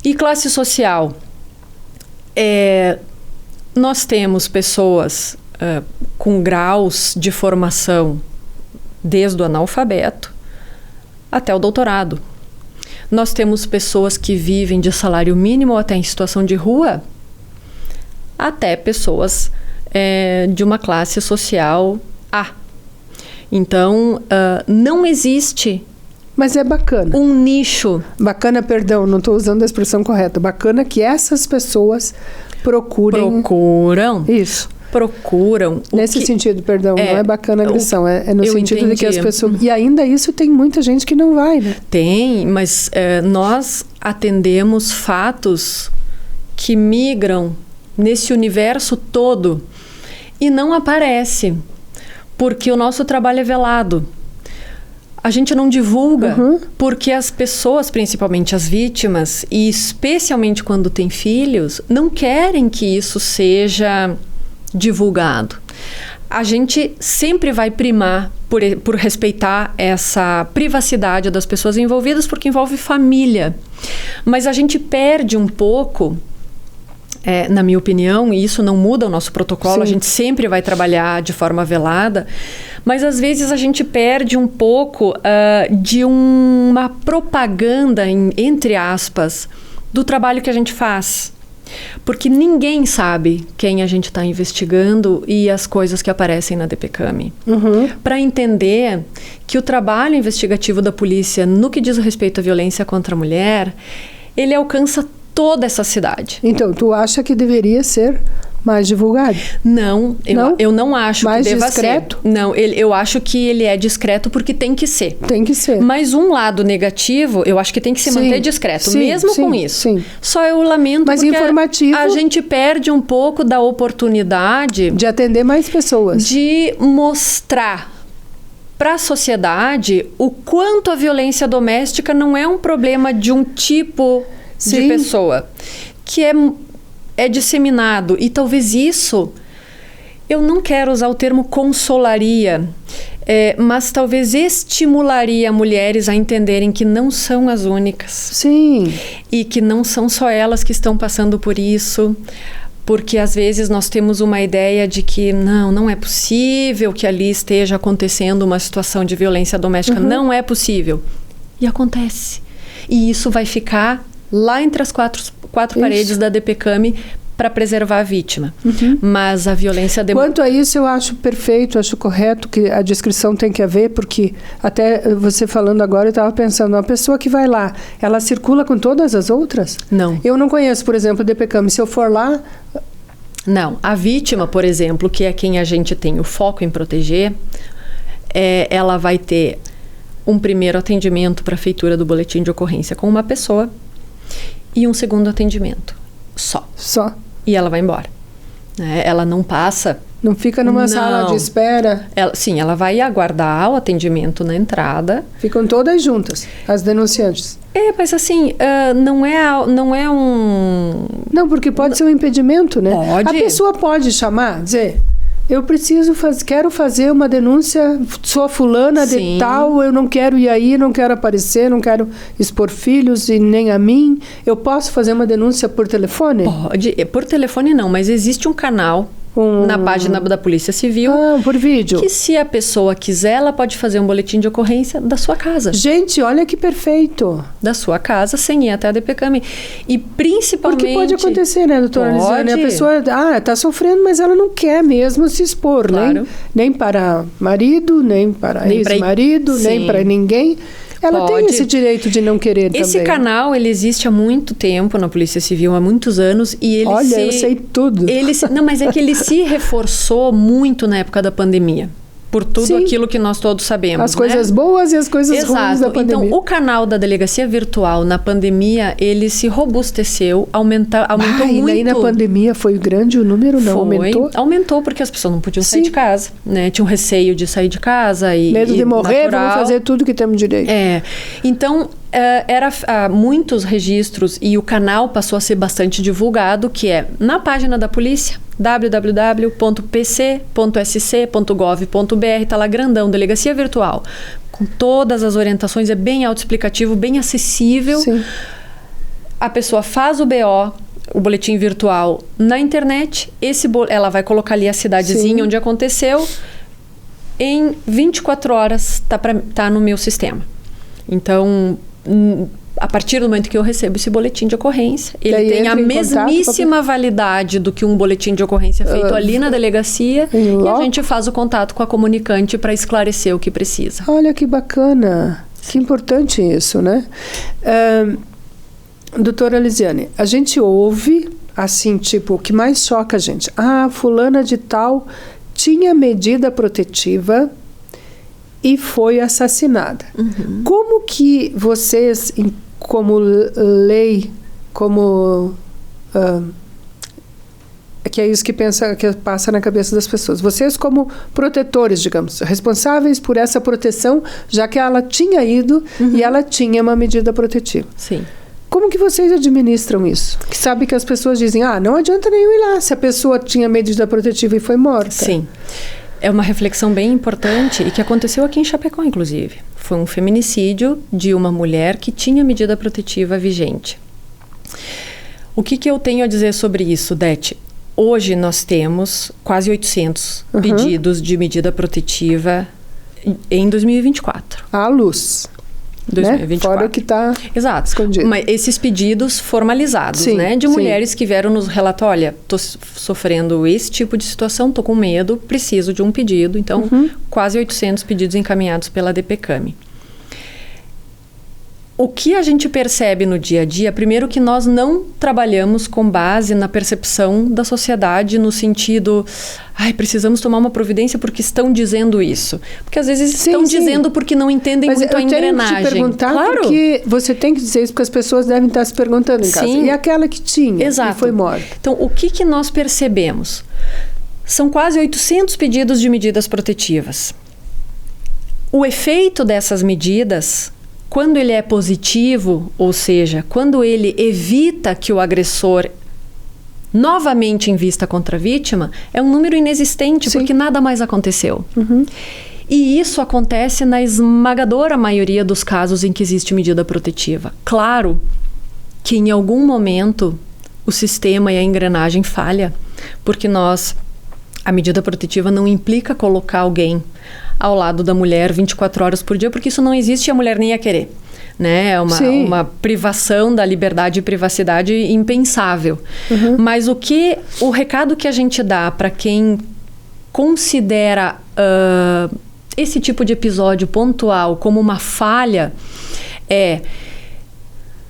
E classe social? Nós temos pessoas com graus de formação desde o analfabeto até o doutorado. Nós temos pessoas que vivem de salário mínimo ou até em situação de rua, até pessoas de uma classe social A. Então, não existe... Mas é bacana. Um nicho. Bacana, perdão, não estou usando a expressão correta. Bacana que essas pessoas procuram. Isso. Procuram. Nesse sentido, perdão, não é bacana a agressão, é no sentido de que as pessoas... E ainda isso tem muita gente que não vai, né? Tem, mas nós atendemos fatos que migram nesse universo todo e não aparece, porque o nosso trabalho é velado. A gente não divulga, porque as pessoas, principalmente as vítimas, e especialmente quando tem filhos, não querem que isso seja divulgado. A gente sempre vai primar por respeitar essa privacidade das pessoas envolvidas, porque envolve família. Mas a gente perde um pouco, na minha opinião, e isso não muda o nosso protocolo, Sim. A gente sempre vai trabalhar de forma velada, mas às vezes a gente perde um pouco de uma propaganda, entre aspas, do trabalho que a gente faz. Porque ninguém sabe quem a gente está investigando e as coisas que aparecem na DPCAM. Para entender que o trabalho investigativo da polícia no que diz respeito à violência contra a mulher, ele alcança toda essa cidade. Então, tu acha que deveria ser mais divulgado? Não, eu não acho mais que deva discreto? ser. Não, eu acho que ele é discreto porque tem que ser. Tem que ser. Mas um lado negativo, eu acho que tem que se manter discreto, mesmo com isso. Sim. Só eu lamento mas porque informativo, a gente perde um pouco da oportunidade de atender mais pessoas. De mostrar para a sociedade o quanto a violência doméstica não é um problema de um tipo de pessoa, que é disseminado. E talvez isso, eu não quero usar o termo consolaria, mas talvez estimularia mulheres a entenderem que não são as únicas. Sim. E que não são só elas que estão passando por isso. Porque às vezes nós temos uma ideia de que não é possível que ali esteja acontecendo uma situação de violência doméstica. Não é possível. E acontece. E isso vai ficar lá entre as quatro paredes da DPCAM para preservar a vítima. Mas a violência... Quanto a isso, eu acho perfeito, acho correto que a descrição tem que haver, porque até você falando agora, eu estava pensando, uma pessoa que vai lá, ela circula com todas as outras? Não. Eu não conheço, por exemplo, a DPCAM. Se eu for lá... Não. A vítima, por exemplo, que é quem a gente tem o foco em proteger, ela vai ter um primeiro atendimento para a feitura do boletim de ocorrência com uma pessoa e um segundo atendimento. Só. E ela vai embora. Ela não passa... Não fica numa sala de espera? Sim, ela vai aguardar o atendimento na entrada. Ficam todas juntas, as denunciantes? Mas assim, não é um... Não, porque pode ser um impedimento, né? Pode. A pessoa pode chamar, dizer... Eu quero fazer uma denúncia, sou a fulana de tal, eu não quero ir aí, não quero aparecer, não quero expor filhos e nem a mim. Eu posso fazer uma denúncia por telefone? Pode, por telefone não, mas existe um canal na página da Polícia Civil. Por vídeo. Que se a pessoa quiser, ela pode fazer um boletim de ocorrência da sua casa. Gente, olha que perfeito. Da sua casa, sem ir até a DPCAM. E principalmente... Porque pode acontecer, né, doutora Lisiane? A pessoa está sofrendo, mas ela não quer mesmo se expor, claro. nem para marido, nem para ex-marido, nem para ninguém. Ela tem esse direito de não querer também. Esse canal, ele existe há muito tempo na Polícia Civil, há muitos anos. E ele eu sei tudo. Não, mas é que ele se reforçou muito na época da pandemia. Por tudo aquilo que nós todos sabemos. As coisas boas e as coisas ruins da pandemia. Então, o canal da Delegacia Virtual na pandemia, ele se robusteceu, aumentou muito. E aí na pandemia foi grande o número, não aumentou? Aumentou porque as pessoas não podiam sair de casa, né? Tinham receio de sair de casa e medo de morrer, vamos fazer tudo que temos direito. Então, era muitos registros e o canal passou a ser bastante divulgado, que é na página da polícia, www.pc.sc.gov.br, está lá grandão, Delegacia Virtual, com todas as orientações, é bem autoexplicativo, bem acessível. Sim. A pessoa faz o BO, o boletim virtual, na internet, ela vai colocar ali a cidadezinha onde aconteceu, em 24 horas tá no meu sistema. Então, a partir do momento que eu recebo esse boletim de ocorrência, ele Daí tem a entra em mesmíssima validade do que um boletim de ocorrência feito ali na delegacia, e a gente faz o contato com a comunicante para esclarecer o que precisa. Olha que bacana, que importante isso, né? Doutora Lisiane, a gente ouve, assim, tipo, o que mais choca a gente. Fulana de tal tinha medida protetiva e foi assassinada. Como que vocês, como lei, como... que é isso que passa na cabeça das pessoas. Vocês como protetores, digamos, responsáveis por essa proteção, já que ela tinha ido e ela tinha uma medida protetiva. Sim. Como que vocês administram isso? Que sabe que as pessoas dizem, não adianta nem eu ir lá se a pessoa tinha medida protetiva e foi morta. Sim. É uma reflexão bem importante e que aconteceu aqui em Chapecó, inclusive. Foi um feminicídio de uma mulher que tinha medida protetiva vigente. O que eu tenho a dizer sobre isso, Dete? Hoje nós temos quase 800 pedidos de medida protetiva em 2024. À luz. 2024. Fora o que está escondido. Mas esses pedidos formalizados, sim, né? De mulheres que vieram nos relatar, olha, estou sofrendo esse tipo de situação, estou com medo, preciso de um pedido. Então, quase 800 pedidos encaminhados pela DPCAM. O que a gente percebe no dia a dia, primeiro que nós não trabalhamos com base na percepção da sociedade no sentido, precisamos tomar uma providência porque estão dizendo isso. Porque às vezes estão dizendo porque não entendem muito a engrenagem. Mas eu tenho que te perguntar, claro, porque você tem que dizer isso porque as pessoas devem estar se perguntando em casa. E aquela que tinha e foi morta? Então, o que nós percebemos? São quase 800 pedidos de medidas protetivas. O efeito dessas medidas... Quando ele é positivo, ou seja, quando ele evita que o agressor novamente invista contra a vítima, é um número inexistente, porque nada mais aconteceu. E isso acontece na esmagadora maioria dos casos em que existe medida protetiva. Claro que em algum momento o sistema e a engrenagem falha, porque a medida protetiva não implica colocar alguém ao lado da mulher 24 horas por dia, porque isso não existe e a mulher nem ia querer. Né? É uma privação da liberdade e privacidade impensável. Mas o recado que a gente dá para quem considera esse tipo de episódio pontual como uma falha é...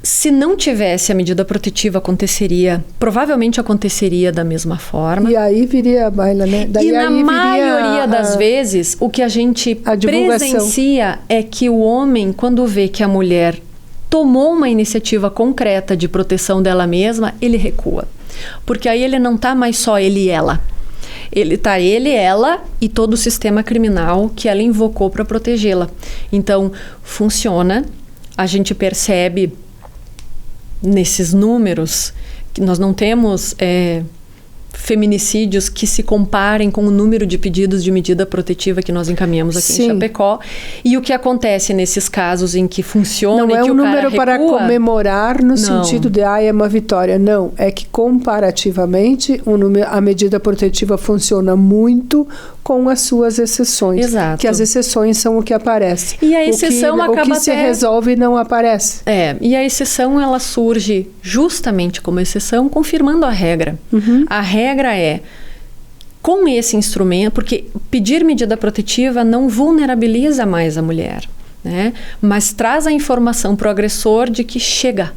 Se não tivesse a medida protetiva, provavelmente aconteceria da mesma forma. E aí viria a baila, né? E na maioria das vezes, o que a gente presencia é que o homem, quando vê que a mulher tomou uma iniciativa concreta de proteção dela mesma, ele recua. Porque aí ele não está mais só ele e ela. Ele está ela e todo o sistema criminal que ela invocou para protegê-la. Então, funciona. A gente percebe... nesses números, que nós não temos feminicídios que se comparem com o número de pedidos de medida protetiva que nós encaminhamos aqui em Chapecó. E o que acontece nesses casos em que funciona não e que o cara recua... Não é um número para comemorar no sentido de é uma vitória. Não, é que comparativamente a medida protetiva funciona muito com as suas exceções. Exato. Que as exceções são o que aparece. E a exceção acaba o que se resolve não aparece. E a exceção ela surge justamente como exceção, confirmando a regra. A regra é, com esse instrumento, porque pedir medida protetiva não vulnerabiliza mais a mulher, né? Mas traz a informação para o agressor de que chega.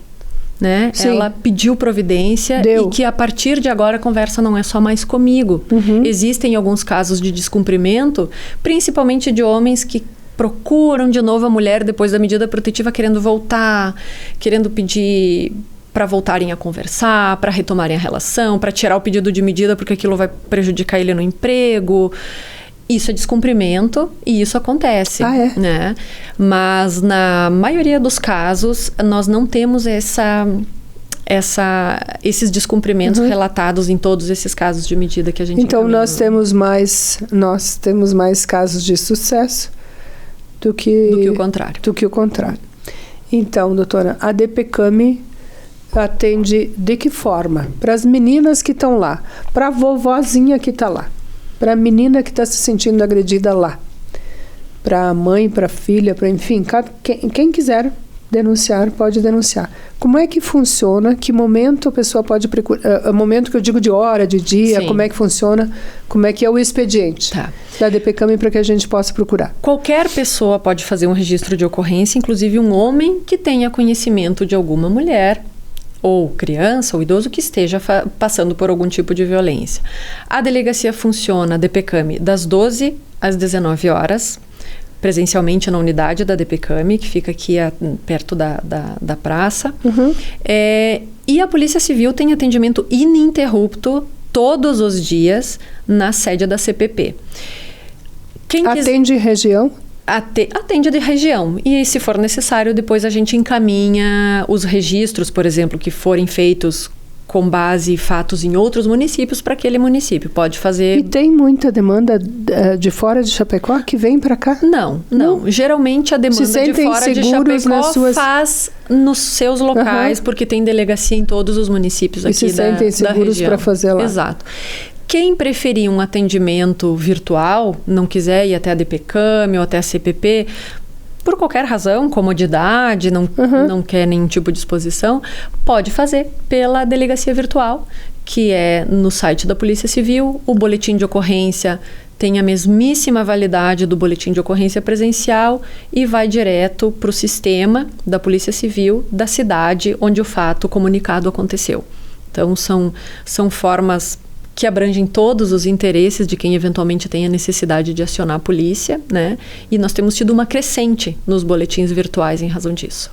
Né? Ela pediu providência e que a partir de agora a conversa não é só mais comigo. Existem alguns casos de descumprimento, principalmente de homens que procuram de novo a mulher depois da medida protetiva querendo voltar, querendo pedir para voltarem a conversar, para retomarem a relação, para tirar o pedido de medida porque aquilo vai prejudicar ele no emprego. Isso é descumprimento e isso acontece. Né? Mas na maioria dos casos, nós não temos esses descumprimentos relatados em todos esses casos de medida que a gente Então, encaminha. nós temos mais casos de sucesso do que o contrário. Então, doutora, a DPCAM atende de que forma? Para as meninas que estão lá, para a vovozinha que está lá, para a menina que está se sentindo agredida lá, para a mãe, para a filha, para enfim, quem quiser, denunciar, pode denunciar. Como é que funciona? Que momento a pessoa pode procurar? Momento que eu digo de hora, de dia, Sim. como é que funciona? Como é que é o expediente da DPCAM para que a gente possa procurar? Qualquer pessoa pode fazer um registro de ocorrência, inclusive um homem que tenha conhecimento de alguma mulher, ou criança, ou idoso que esteja passando por algum tipo de violência. A delegacia funciona, a DPCAM, das 12 às 19 horas, presencialmente na unidade da DPCAM, que fica aqui perto da praça. E a Polícia Civil tem atendimento ininterrupto todos os dias na sede da CPP. Atende região? Atende de região. E se for necessário, depois a gente encaminha os registros, por exemplo, que forem feitos com base em fatos em outros municípios para aquele município. Pode fazer... E tem muita demanda de fora de Chapecó que vem para cá? Não. Geralmente a demanda de fora de Chapecó faz nos seus locais, porque tem delegacia em todos os municípios aqui da região. E se sentem seguros para fazer lá. Exato. Quem preferir um atendimento virtual, não quiser ir até a DPCAM ou até a CPP, por qualquer razão, comodidade, não quer nenhum tipo de exposição, pode fazer pela delegacia virtual, que é no site da Polícia Civil. O boletim de ocorrência tem a mesmíssima validade do boletim de ocorrência presencial e vai direto para o sistema da Polícia Civil da cidade onde o fato comunicado aconteceu. Então, são formas que abrangem todos os interesses de quem eventualmente tenha necessidade de acionar a polícia, né? E nós temos tido uma crescente nos boletins virtuais em razão disso.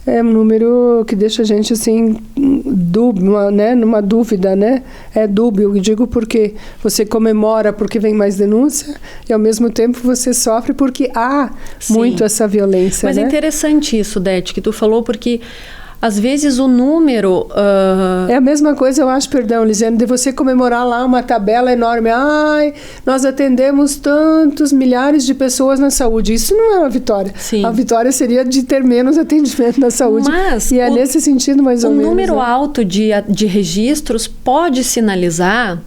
É um número que deixa a gente assim, numa dúvida, né? É dúbio, eu digo porque você comemora porque vem mais denúncia e ao mesmo tempo você sofre porque há muito essa violência, Mas né? é interessante isso, Dete, que tu falou, porque às vezes o número... É a mesma coisa, eu acho, perdão, Lisiane, de você comemorar lá uma tabela enorme. Ai, nós atendemos tantos milhares de pessoas na saúde. Isso não é uma vitória. Sim. A vitória seria de ter menos atendimento na saúde. Mas e é nesse sentido, mais ou menos. Um número alto de registros pode sinalizar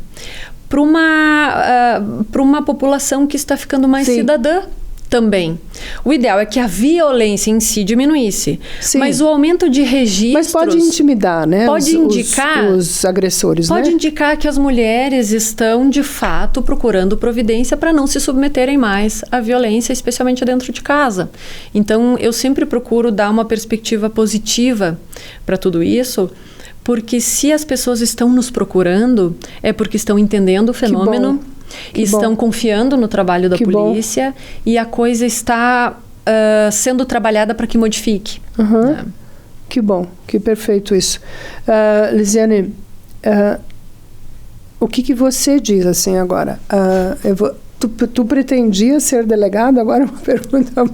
para uma população que está ficando mais cidadã. Também. O ideal é que a violência em si diminuísse. Sim. Mas o aumento de registros... Mas pode intimidar, né? Pode indicar... Os agressores, pode né? indicar que as mulheres estão, de fato, procurando providência para não se submeterem mais à violência, especialmente dentro de casa. Então, eu sempre procuro dar uma perspectiva positiva para tudo isso, porque se as pessoas estão nos procurando, é porque estão entendendo o fenômeno... Estão confiando no trabalho da polícia e a coisa está sendo trabalhada para que modifique. Que bom, que perfeito isso. Lisiane, o que você diz assim agora? Tu pretendia ser delegada? Agora uma pergunta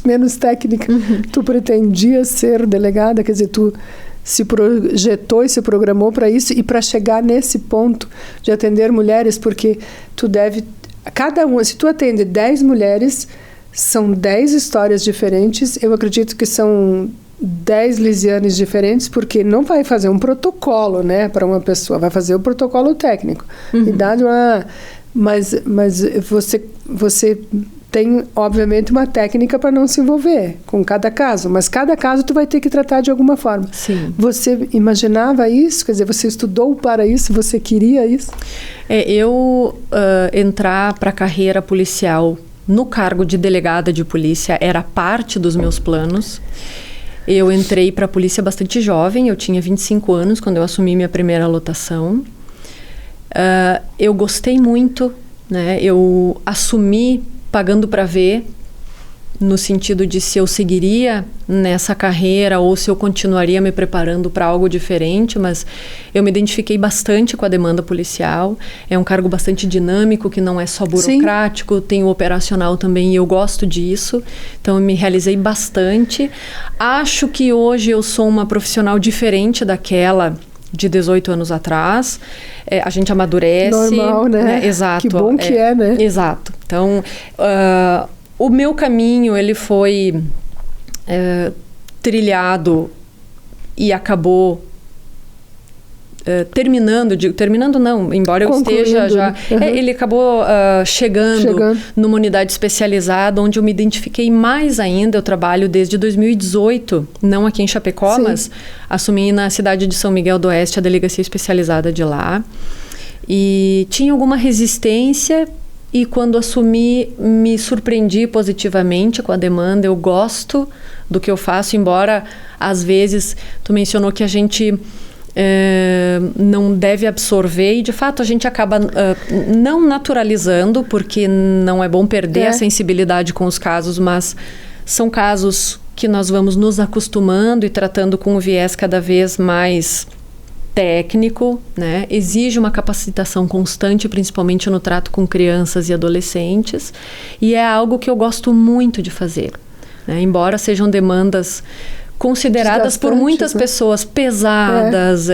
menos técnica. Tu pretendia ser delegada? Quer dizer, tu se projetou e se programou para isso e para chegar nesse ponto de atender mulheres, porque tu deve... se tu atende 10 mulheres, são 10 histórias diferentes. Eu acredito que são 10 Lisianes diferentes, porque não vai fazer um protocolo, né, para uma pessoa, vai fazer o protocolo técnico. Mas você tem, obviamente, uma técnica para não se envolver com cada caso, mas cada caso tu vai ter que tratar de alguma forma. Sim. Você imaginava isso? Quer dizer, você estudou para isso? Você queria isso? Eu entrar para a carreira policial no cargo de delegada de polícia era parte dos meus planos. Eu entrei para a polícia bastante jovem, eu tinha 25 anos quando eu assumi minha primeira lotação. Eu gostei muito, né? Eu assumi pagando para ver, no sentido de se eu seguiria nessa carreira ou se eu continuaria me preparando para algo diferente, mas eu me identifiquei bastante com a demanda policial. É um cargo bastante dinâmico, que não é só burocrático, Sim. Tem o operacional também, e eu gosto disso. Então, eu me realizei bastante. Acho que hoje eu sou uma profissional diferente daquela de 18 anos atrás. A gente amadurece. Normal, né? Exato. Que bom que é, né? Exato. Então, o meu caminho, ele foi trilhado e acabou terminando não, embora eu esteja já... ele acabou chegando numa unidade especializada, onde eu me identifiquei mais ainda. Eu trabalho desde 2018, não aqui em Chapecó, sim, mas assumi na cidade de São Miguel do Oeste a delegacia especializada de lá. E tinha alguma resistência, e quando assumi, me surpreendi positivamente com a demanda. Eu gosto do que eu faço, embora às vezes, tu mencionou que a gente não deve absorver, e de fato a gente acaba não naturalizando, porque não é bom perder a sensibilidade com os casos, mas são casos que nós vamos nos acostumando e tratando com um viés cada vez mais técnico, né? Exige uma capacitação constante, principalmente no trato com crianças e adolescentes, e é algo que eu gosto muito de fazer, né? Embora sejam demandas consideradas por muitas pessoas pesadas,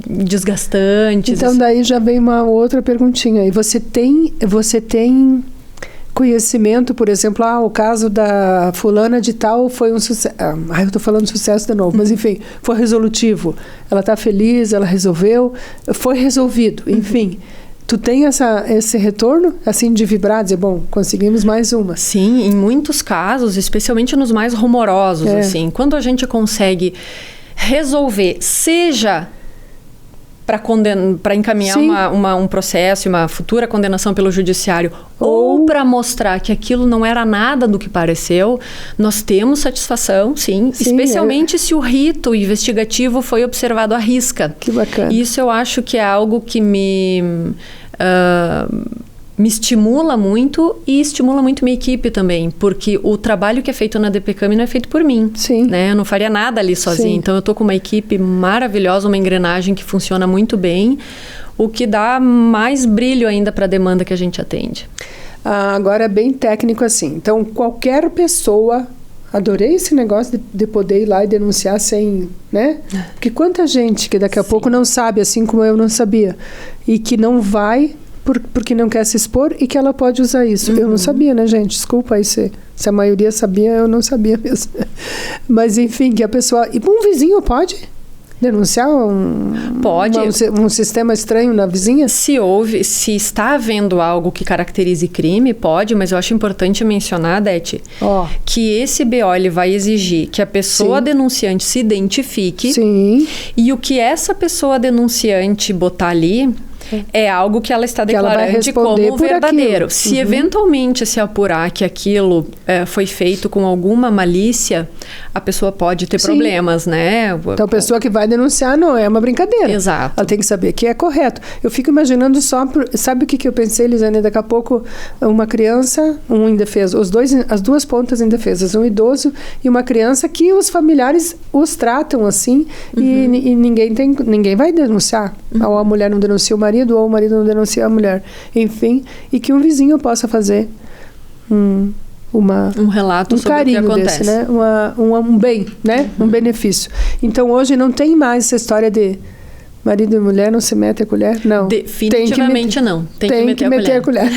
desgastantes. Então daí já vem uma outra perguntinha. E você tem conhecimento, por exemplo, o caso da fulana de tal foi um sucesso. Eu estou falando sucesso de novo, mas enfim, foi resolutivo. Ela está feliz, ela resolveu, foi resolvido, enfim. Tu tem esse retorno, assim, de vibrar, dizer, bom, conseguimos mais uma? Sim, em muitos casos, especialmente nos mais rumorosos, assim. Quando a gente consegue resolver, seja para encaminhar um processo, uma futura condenação pelo judiciário, ou para mostrar que aquilo não era nada do que pareceu, nós temos satisfação, sim, especialmente se o rito investigativo foi observado à risca. Que bacana. Isso eu acho que é algo que me estimula muito, e estimula muito minha equipe também, porque o trabalho que é feito na DPCAM não é feito por mim. Sim. Né? Eu não faria nada ali sozinha. Então eu estou com uma equipe maravilhosa, uma engrenagem que funciona muito bem, o que dá mais brilho ainda para a demanda que a gente atende. Agora é bem técnico assim. Então qualquer pessoa... Adorei esse negócio de poder ir lá e denunciar sem, né? Porque quanta gente que daqui a pouco não sabe, assim como eu não sabia, e que não vai porque não quer se expor, e que ela pode usar isso. Eu não sabia, né, gente? Desculpa aí se a maioria sabia, eu não sabia mesmo. Mas, enfim, que a pessoa... E um vizinho pode denunciar um sistema estranho na vizinha? Se está havendo algo que caracterize crime, pode, mas eu acho importante mencionar, Dete, que esse BO ele vai exigir que a pessoa denunciante se identifique. Sim. E o que essa pessoa denunciante botar ali é algo que ela está declarando como verdadeiro. Se eventualmente se apurar que aquilo foi feito com alguma malícia, a pessoa pode ter problemas, né? Então a pessoa que vai denunciar não é uma brincadeira. Exato. Ela tem que saber que é correto. Eu fico imaginando sabe o que eu pensei, Lisane? Daqui a pouco uma criança, um indefeso, as duas pontas indefesas, um idoso e uma criança que os familiares os tratam assim, e ninguém vai denunciar. Ou a mulher não denuncia o marido, ou o marido não denuncia a mulher, enfim, e que um vizinho possa fazer um relato sobre carinho o que acontece, desse, né? Um bem, né? Um benefício. Então hoje não tem mais essa história de marido e mulher não se mete a colher, não. Definitivamente não. Tem que meter a colher.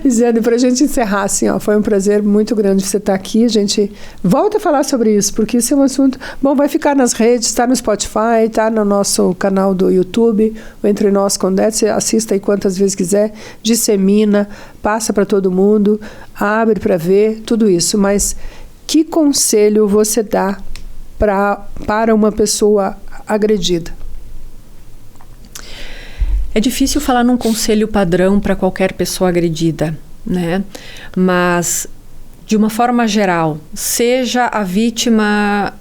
Lisane, para a gente encerrar, assim, foi um prazer muito grande você estar aqui. A gente volta a falar sobre isso, porque isso é um assunto... Bom, vai ficar nas redes, está no Spotify, está no nosso canal do YouTube, o Entre Nós com Dete. Você assista aí quantas vezes quiser, dissemina, passa para todo mundo, abre para ver, tudo isso. Mas que conselho você dá para uma pessoa agredida? É difícil falar num conselho padrão para qualquer pessoa agredida, né? Mas, de uma forma geral, seja a vítima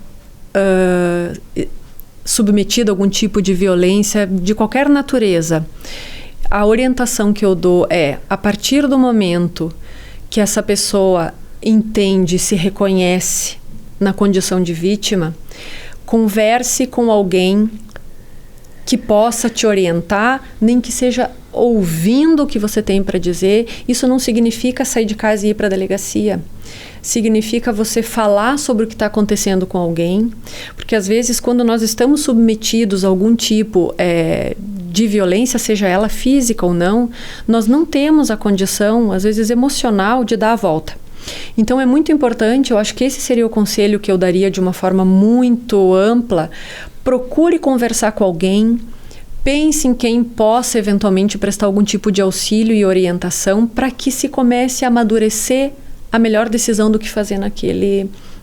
submetida a algum tipo de violência de qualquer natureza, a orientação que eu dou é, a partir do momento que essa pessoa entende, se reconhece na condição de vítima, converse com alguém que possa te orientar, nem que seja ouvindo o que você tem para dizer. Isso não significa sair de casa e ir para a delegacia. Significa você falar sobre o que está acontecendo com alguém, porque às vezes quando nós estamos submetidos a algum tipo de violência, seja ela física ou não, nós não temos a condição, às vezes emocional, de dar a volta. Então é muito importante, eu acho que esse seria o conselho que eu daria de uma forma muito ampla. Procure conversar com alguém, pense em quem possa eventualmente prestar algum tipo de auxílio e orientação para que se comece a amadurecer a melhor decisão do que fazer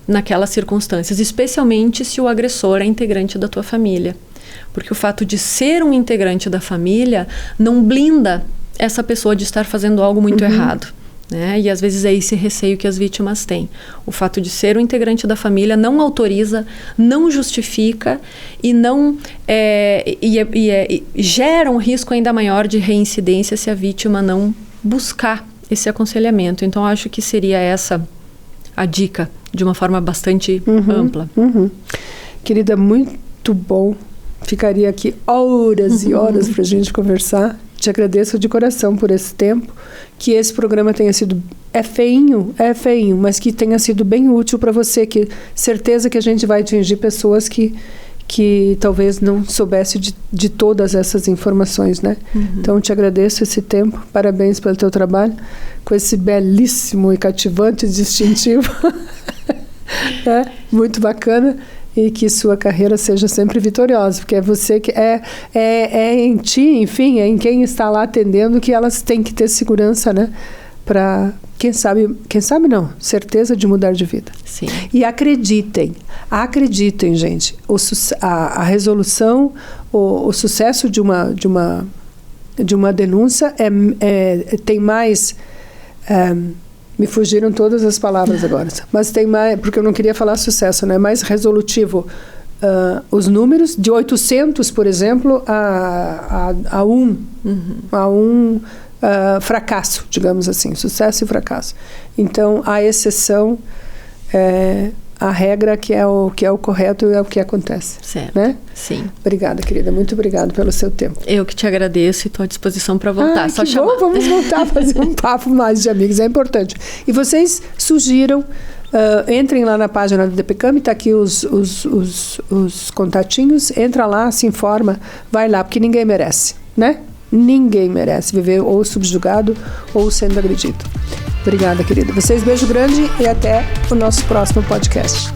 naquelas circunstâncias, especialmente se o agressor é integrante da tua família. Porque o fato de ser um integrante da família não blinda essa pessoa de estar fazendo algo muito errado. Né? E às vezes é esse receio que as vítimas têm. O fato de ser um integrante da família não autoriza, não justifica e não gera um risco ainda maior de reincidência se a vítima não buscar esse aconselhamento. Então, acho que seria essa a dica, de uma forma bastante ampla. Querida, muito bom. Ficaria aqui horas e horas para a gente conversar. Te agradeço de coração por esse tempo. Que esse programa tenha sido... É feinho, mas que tenha sido bem útil para você. Que certeza que a gente vai atingir pessoas que talvez não soubesse de todas essas informações, né? Então, te agradeço esse tempo. Parabéns pelo teu trabalho. Com esse belíssimo e cativante distintivo. Muito bacana. E que sua carreira seja sempre vitoriosa, porque é você que é em ti, enfim, é em quem está lá atendendo que elas têm que ter segurança, né? Para, quem sabe não, certeza de mudar de vida. Sim. E acreditem, gente, a resolução, o sucesso de uma denúncia tem mais... me fugiram todas as palavras agora. Mas tem mais, porque eu não queria falar sucesso, né? Mais resolutivo. Os números de 800, por exemplo, a um fracasso, digamos assim. Sucesso e fracasso. Então, a exceção a regra que é o correto e é o que acontece. Certo. Né? Sim. Obrigada, querida. Muito obrigada pelo seu tempo. Eu que te agradeço e estou à disposição para voltar. Só chamar. Bom, vamos voltar a fazer um papo mais de amigos. É importante. E vocês sugiram, entrem lá na página do DPCAM, está aqui os contatinhos. Entra lá, se informa, vai lá, porque ninguém merece, né? Ninguém merece viver ou subjugado ou sendo agredido. Obrigada, querida. Vocês, beijo grande e até o nosso próximo podcast.